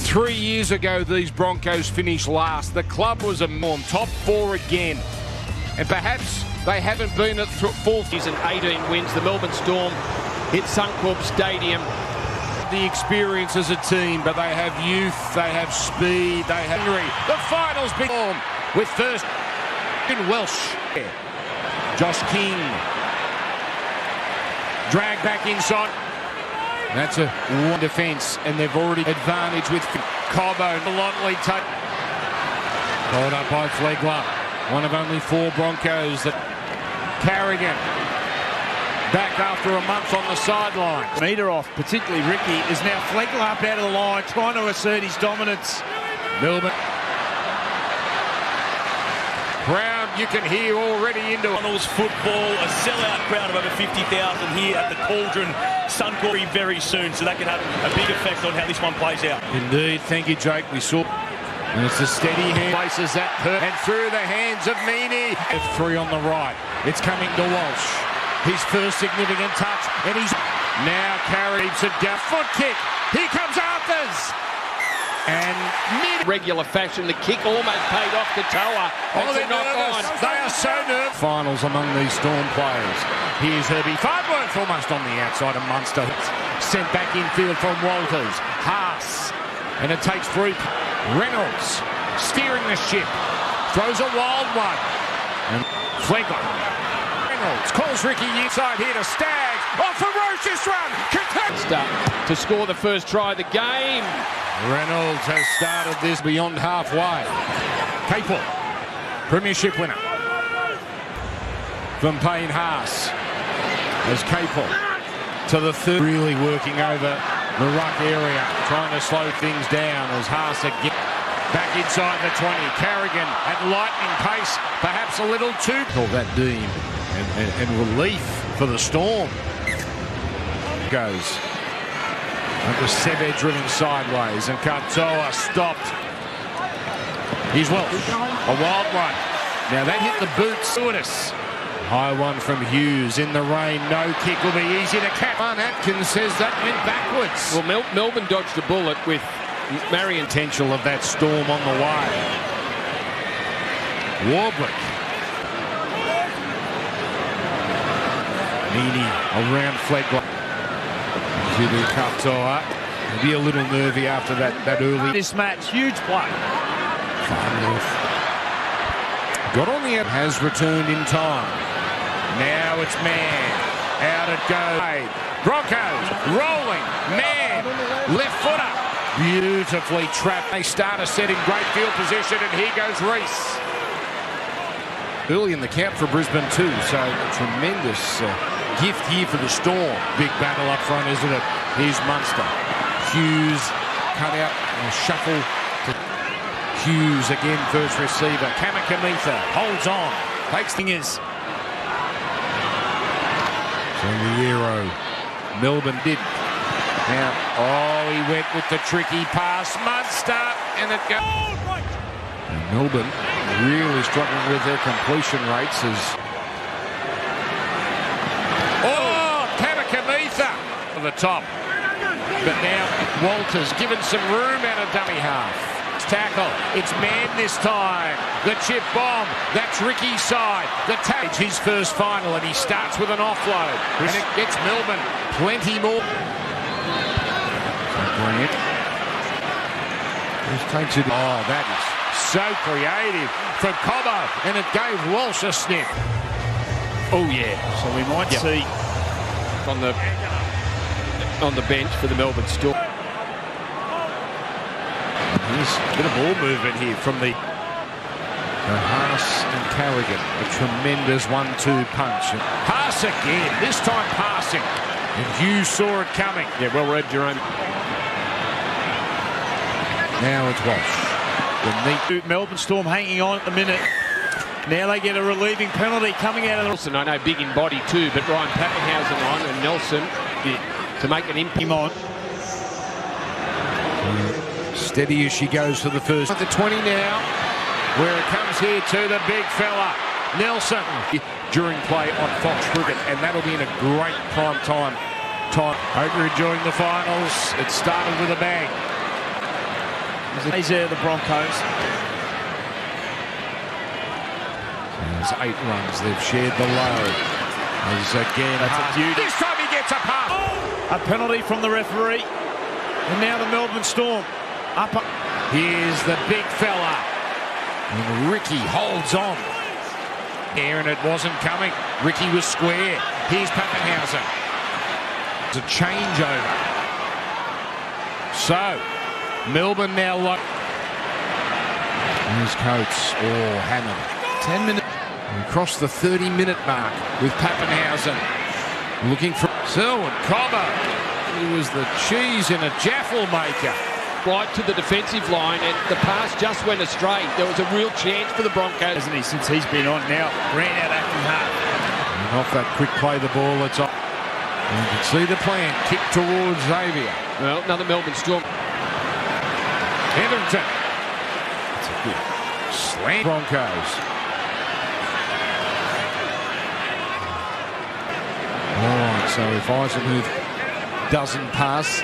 3 years ago, these Broncos finished last. The club was on top 4 again. And perhaps they haven't been at full season. 18 wins. The Melbourne Storm hit Suncorp Stadium. The experience as a team, but they have youth, they have speed, they have Henry. The finals big form with first in Welsh. Josh King. Drag back inside. That's a one defence, and they've already advantage with Cobbo. Lontley touch. Called up by Flegler. One of only 4 Broncos that Carrigan. Back after a month on the sideline. Meter off, particularly Ricky, is now Flegler up out of the line, trying to assert his dominance. Melbourne. Brown, you can hear already into Finals football, a sellout crowd of over 50,000 here at the Cauldron Suncorp very soon, so that can have a big effect on how this one plays out. Indeed, thank you, Jake. We saw, and it's a steady hand. Places that and through the hands of Meany. F3 on the right. It's coming to Walsh. His first significant touch, and he's now carries it down. Foot kick. Here comes Arthurs. And regular fashion, the kick almost paid off Katoa. Oh, they're nervous. They are so nervous. Finals among these Storm players. Here's Herbie Farnworth almost on the outside of Munster. Sent back infield from Walters. Haas. And it takes 3. Reynolds steering the ship. Throws a wild one. And Flegler. Reynolds calls Ricky inside here to Staggs. Oh, ferocious run. To score the first try of the game. Reynolds has started this beyond halfway. Capel, Premiership winner. From Payne Haas. As Capel to the third. Really working over the ruck area. Trying to slow things down as Haas again. Back inside the 20. Carrigan at lightning pace. Perhaps a little too. Call that Dean. And relief for the Storm. Goes. It was Sebe driven sideways, and Katoa stopped. He's Welsh. A wild one. Now that hit the boots. High one from Hughes in the rain. No kick will be easy to catch. Atkins says that went backwards. Well, Melbourne dodged a bullet with Marion. Potential of that Storm on the way. Warbrick. Meany around Flegler. To the Katoa. He'll be a little nervy after that early. This match, huge play. Got on the end. Has returned in time. Now it's Mann. Out it goes. Broncos rolling. Mann. Left footer. Beautifully trapped. They start a set in great field position, and here goes Reese. Early in the camp for Brisbane too, so a tremendous gift here for the Storm. Big battle up front, isn't it? Here's Munster. Hughes cut out and a shuffle to Hughes again, first receiver. Kamikamitha holds on. Takes fingers. So the Euro. Melbourne did. Now, oh, he went with the tricky pass. Munster, and it goes. And Melbourne really struggling with their completion rates as... Oh, Kamikamitha to the top. But now Walters given some room out of dummy half. Tackle. It's Mann this time. The chip bomb. That's Ricky's side. The tag. His first final, and he starts with an offload. And it gets Melbourne plenty more. Brilliant. Takes it. Oh, that is so creative from Cobbo, and it gave Walsh a sniff. Oh yeah. So we might see on the bench for the Melbourne Storm. Here's a bit of ball movement here from the Haas and Carrigan. A tremendous 1-2 punch. Haas again, this time passing. And Hughes saw it coming. Yeah, well read, Jerome. Now it's Walsh. The neat Melbourne Storm hanging on at the minute. Now they get a relieving penalty coming out of the... Nelson, I know, big in body too, but Ryan Pappenhausen on, and Nelson to make an impact. Steady as she goes for the first. At the 20 now, where it comes here to the big fella, Nelson. During play on Fox Cricket, and that'll be in a great prime time. Hope you're enjoying the finals. It started with a bang. He's there, the Broncos. There's 8 runs. They've shared the load. As again, That's a beauty. This time he gets a pass. A penalty from the referee. And now the Melbourne Storm. Up. Here's the big fella. And Ricky holds on. There, and it wasn't coming. Ricky was square. Here's Pappenhausen. It's a changeover. So, Melbourne now like. Here's Coates. Oh, Hammond. 10 minutes. Across the 30-minute mark with Pappenhausen. Looking for Selwyn Cobbo. He was the cheese in a jaffle maker. Right to the defensive line, and the pass just went astray. There was a real chance for the Broncos. Hasn't he, since he's been on now? Ran out acting hard. And off that quick play, the ball, it's off. You can see the plan. Kick towards Xavier. Well, another Melbourne Storm. Hetherington. It's a good slant. Broncos. All right, so if Eisenhuth doesn't pass,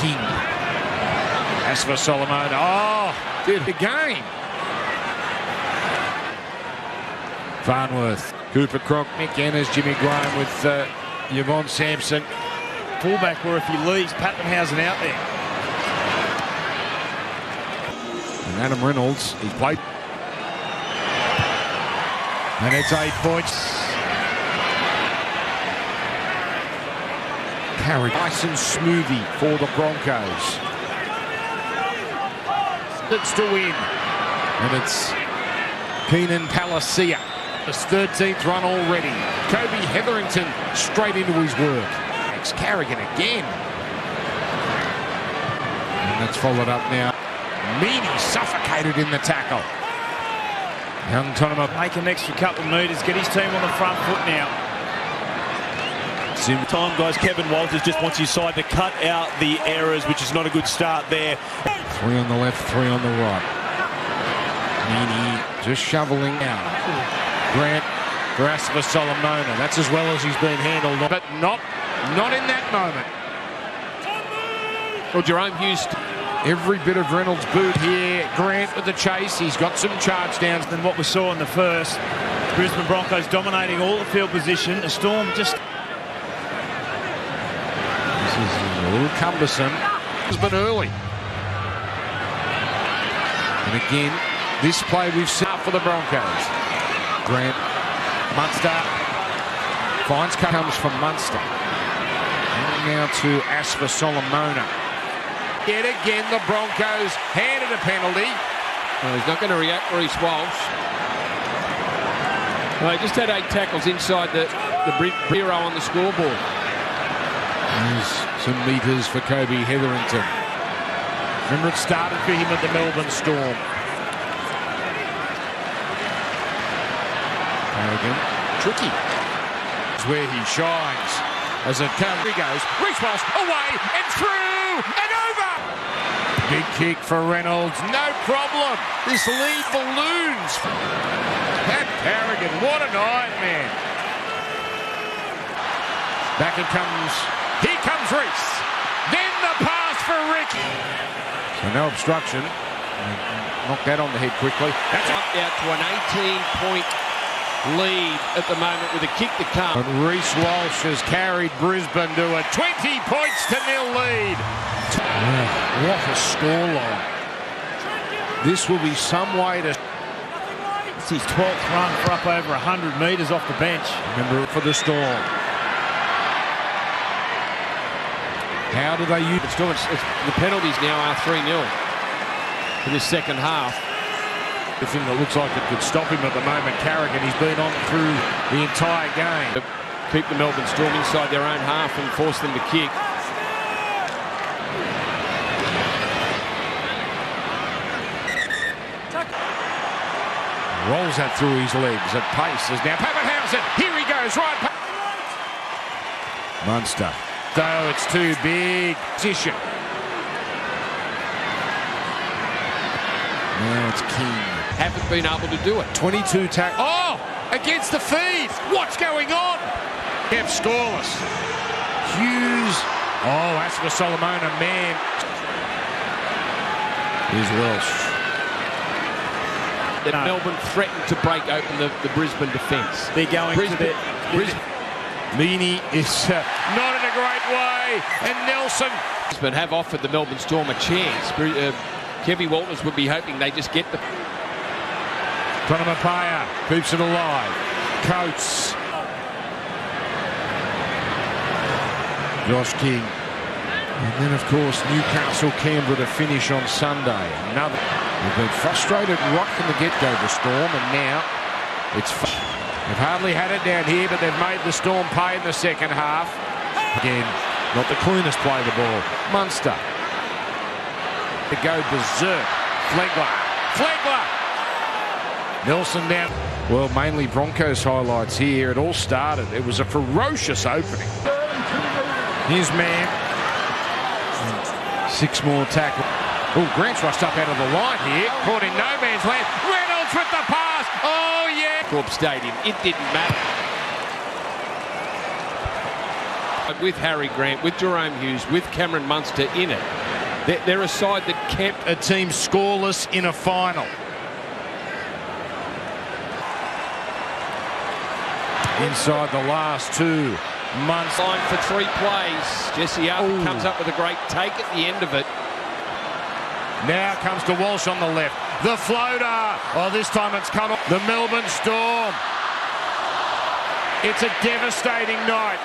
King. As for Solomon, did the game. Farnworth, Cooper Cronk, Nick Ennis, Jimmy Graham with Yvonne Sampson. Fullback, where if he leaves, Pappenhausen out there. And Adam Reynolds, he played. And it's 8 points. Carried. Nice and smoothie for the Broncos. It's to win. And it's Keenan Palacia. His 13th run already. Kobe Hetherington straight into his work. Max Carrigan again. And that's followed up now. Meany suffocated in the tackle. Young Tonema Make an extra couple of metres, get his team on the front foot now. Time, guys. Kevin Walters just wants his side to cut out the errors, which is not a good start there. 3 on the left, 3 on the right. Meany just shoveling out. Grant for Asfa Solomona. That's as well as he's been handled, but not in that moment. Well, Jerome Hughes. Every bit of Reynolds' boot here. Grant with the chase. He's got some charge downs. Than what we saw in the first. Brisbane Broncos dominating all the field position. The Storm just... This is a little cumbersome. It's been early. And again, this play we've seen for the Broncos. Grant, Munster. Fines comes from Munster. And now to Asfa Solomona. Yet again, the Broncos handed a penalty. Well, he's not going to react, Reece Walsh. Well, he just had 8 tackles inside the zero on the scoreboard. There's some metres for Kobe Hetherington. Remember, it started for him at the Melbourne Storm. Carrigan, tricky. It's where he shines. As it comes, he goes. Reece Walsh away and through and over. Big kick for Reynolds. No problem. This lead balloons. Pat Carrigan, what a nightmare. Back it comes. Here comes Reece. Then the pass for Ricky. So no obstruction. Knock that on the head quickly. That's out to an 18-point lead at the moment with a kick to come. And Reece Walsh has carried Brisbane to a 20 points to 0 lead. What a scoreline. This will be some way to... It's his 12th run for up over 100 metres off the bench. Remember it for the Storm. How do they use it? The penalties now are 3-0 for this second half. The thing that looks like it could stop him at the moment, Carrigan, he's been on through the entire game. Keep the Melbourne Storm inside their own half and force them to kick. Rolls that through his legs at pace. As now Pappenhausen, here he goes, right. Munster. Though it's too big. Position. Now it's King. Haven't been able to do it. 22 tackle. Oh! Against the feed. What's going on? Kept scoreless. Hughes. Oh, as for Solomona, man. Here's Welsh. That Melbourne threatened to break open the Brisbane defence. They're going to the... Meany is not in a great way, and Nelson. Brisbane have offered the Melbourne Storm a chance. Kevy Walters would be hoping they just get the... Tonamapaya keeps it alive. Coates. Josh King. And then, of course, Newcastle, Canberra to finish on Sunday. They've been frustrated right from the get-go, the Storm, and now it's... They've hardly had it down here, but they've made the Storm pay in the second half. Again, not the cleanest play the ball. Munster. To go berserk. Flegler. Nelson down. Well, mainly Broncos highlights here. It all started. It was a ferocious opening. Here's Mann. 6 more tackle. Oh, Grant's rushed up out of the line here. Caught in no man's land. Reynolds with the pass. Oh, yeah. Corp Stadium. It didn't matter. With Harry Grant, with Jerome Hughes, with Cameron Munster in it, they're a side that kept a team scoreless in a final. Inside the last 2 months. Line for 3 plays. Jesse Arthur comes up with a great take at the end of it. Now comes to Walsh on the left. The floater. Oh, this time it's come off. The Melbourne Storm. It's a devastating night.